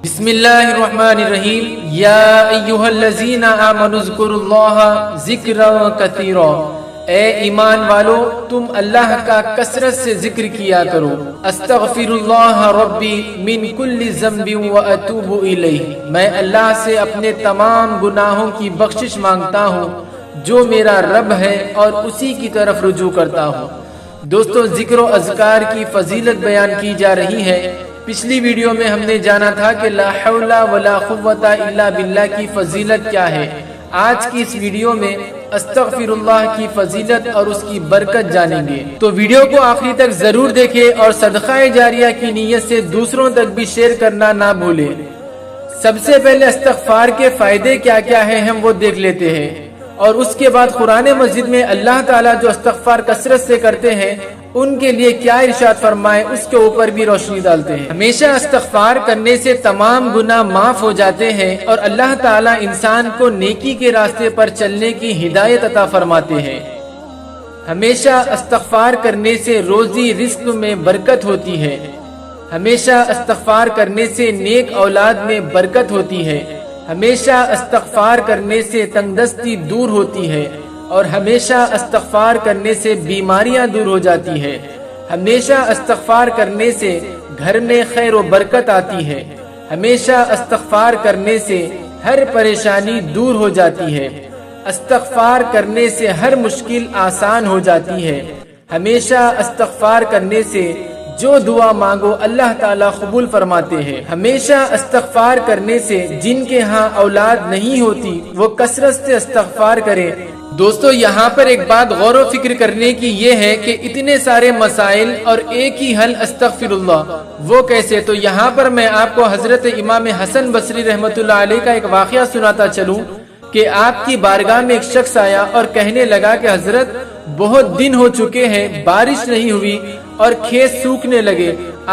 بسم اللہ الرحمن الرحیم یا ایہا الذین آمنوا اذکروا اللہ ذکرا کثیرا، اے ایمان والو تم اللہ کا کثرت سے ذکر کیا کرو۔ استغفر اللہ ربی من کل ذنب واتوب الیہ، میں اللہ سے اپنے تمام گناہوں کی بخشش مانگتا ہوں جو میرا رب ہے اور اسی کی طرف رجوع کرتا ہوں۔ دوستو، ذکر و اذکار کی فضیلت بیان کی جا رہی ہے۔ پچھلی ویڈیو میں ہم نے جانا تھا کہ لا حول ولا قوت الا باللہ کی فضیلت کیا ہے۔ آج کی اس ویڈیو میں استغفر اللہ کی فضیلت اور اس کی برکت جانیں گے، تو ویڈیو کو آخری تک ضرور دیکھیں اور صدقہ جاریہ کی نیت سے دوسروں تک بھی شیئر کرنا نہ بھولیں۔ سب سے پہلے استغفار کے فائدے کیا کیا ہیں ہم وہ دیکھ لیتے ہیں، اور اس کے بعد قرآن مجید میں اللہ تعالیٰ جو استغفار کثرت سے کرتے ہیں ان کے لیے کیا ارشاد فرمائے اس کے اوپر بھی روشنی ڈالتے ہیں۔ ہمیشہ استغفار کرنے سے تمام گناہ معاف ہو جاتے ہیں اور اللہ تعالیٰ انسان کو نیکی کے راستے پر چلنے کی ہدایت عطا فرماتے ہیں۔ ہمیشہ استغفار کرنے سے روزی رزق میں برکت ہوتی ہے۔ ہمیشہ استغفار کرنے سے نیک اولاد میں برکت ہوتی ہے۔ ہمیشہ استغفار کرنے سے تنگدستی دور ہوتی ہے اور ہمیشہ استغفار کرنے سے بیماریاں دور ہو جاتی ہے۔ ہمیشہ استغفار کرنے سے گھر میں خیر و برکت آتی ہے۔ ہمیشہ استغفار کرنے سے ہر پریشانی دور ہو جاتی ہے۔ استغفار کرنے سے ہر مشکل آسان ہو جاتی ہے۔ ہمیشہ استغفار کرنے سے جو دعا مانگو اللہ تعالیٰ قبول فرماتے ہیں۔ ہمیشہ استغفار کرنے سے جن کے ہاں اولاد نہیں ہوتی وہ کثرت سے استغفار کریں۔ دوستو، یہاں پر ایک بات غور و فکر کرنے کی یہ ہے کہ اتنے سارے مسائل اور ایک ہی حل استغفر اللہ، وہ کیسے؟ تو یہاں پر میں آپ کو حضرت امام حسن بصری رحمۃ اللہ علیہ کا ایک واقعہ سناتا چلوں کہ آپ کی بارگاہ میں ایک شخص آیا اور کہنے لگا کہ حضرت بہت دن ہو چکے ہیں، بارش نہیں ہوئی اور کھیت سوکھنے لگے،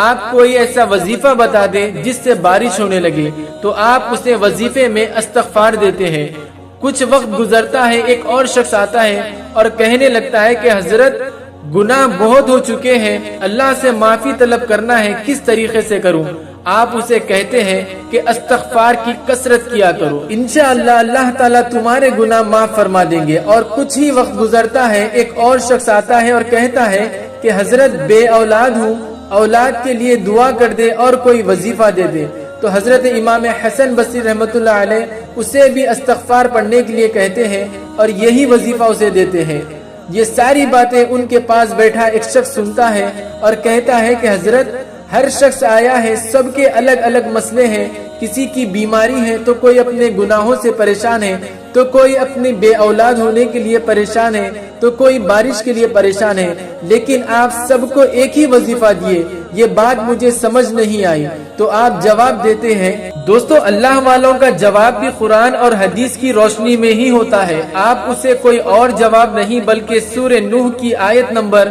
آپ کوئی ایسا وظیفہ بتا دیں جس سے بارش ہونے لگے۔ تو آپ اسے وظیفے میں استغفار دیتے ہیں۔ کچھ وقت گزرتا ہے، ایک اور شخص آتا ہے اور کہنے لگتا ہے کہ حضرت گناہ بہت ہو چکے ہیں، اللہ سے معافی طلب کرنا ہے، کس طریقے سے کروں؟ آپ اسے کہتے ہیں کہ استغفار کی کثرت کیا کرو، انشاءاللہ اللہ تعالیٰ تمہارے گناہ معاف فرما دیں گے۔ اور کچھ ہی وقت گزرتا ہے، ایک اور شخص آتا ہے اور کہتا ہے کہ حضرت بے اولاد ہوں، اولاد کے لیے دعا کر دے اور کوئی وظیفہ دے دے۔ تو حضرت امام حسن بصری رحمۃ اللہ علیہ اسے بھی استغفار پڑھنے کے لیے کہتے ہیں اور یہی وظیفہ اسے دیتے ہیں۔ یہ ساری باتیں ان کے پاس بیٹھا ایک شخص سنتا ہے اور کہتا ہے کہ حضرت ہر شخص آیا ہے، سب کے الگ الگ مسئلے ہیں، کسی کی بیماری ہے تو کوئی اپنے گناہوں سے پریشان ہے، تو کوئی اپنی بے اولاد ہونے کے لیے پریشان ہے، تو کوئی بارش کے لیے پریشان ہے، لیکن آپ سب کو ایک ہی وظیفہ دیے، یہ بات مجھے سمجھ نہیں آئی۔ تو آپ جواب دیتے ہیں۔ دوستو، اللہ والوں کا جواب بھی قرآن اور حدیث کی روشنی میں ہی ہوتا ہے۔ آپ اسے کوئی اور جواب نہیں بلکہ سورہ نوح کی آیت نمبر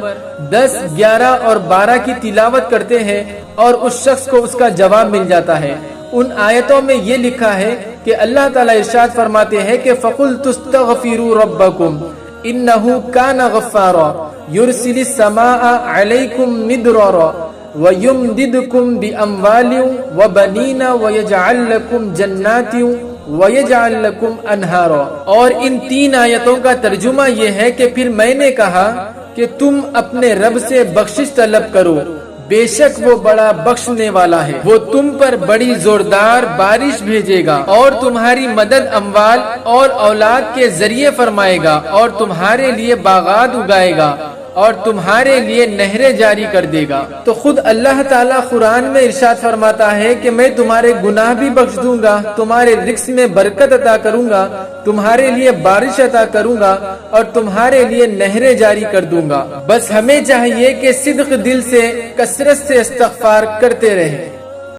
10، 11 اور 12 کی تلاوت کرتے ہیں اور اس شخص کو اس کا جواب مل جاتا ہے۔ ان آیتوں میں یہ لکھا ہے کہ اللہ تعالیٰ ارشاد فرماتے ہیں کہ فَقُلْتُ اسْتَغْفِرُوا رَبَّكُمْ إِنَّهُ كَانَ غَفَّارًا يُرْسِلِ السَّمَاءَ عَلَيْكُمْ مِدْرَارًا وَيُمْدِدْكُمْ بِأَمْوَالٍ وَبَنِينَ وَيَجْعَلْ لَكُمْ جَنَّاتٍ وَيَجْعَلْ لَكُمْ أَنْهَارًا۔ اور ان تین آیتوں کا ترجمہ یہ ہے کہ پھر میں نے کہا کہ تم اپنے رب سے بخشش طلب کرو، بے شک وہ بڑا بخشنے والا ہے، وہ تم پر بڑی زوردار بارش بھیجے گا اور تمہاری مدد اموال اور اولاد کے ذریعے فرمائے گا اور تمہارے لیے باغات اگائے گا اور تمہارے لیے نہریں جاری کر دے گا۔ تو خود اللہ تعالیٰ قرآن میں ارشاد فرماتا ہے کہ میں تمہارے گناہ بھی بخش دوں گا، تمہارے رزق میں برکت عطا کروں گا، تمہارے لیے بارش عطا کروں گا اور تمہارے لیے نہریں جاری کر دوں گا۔ بس ہمیں چاہیے کہ صدق دل سے کثرت سے استغفار کرتے رہیں۔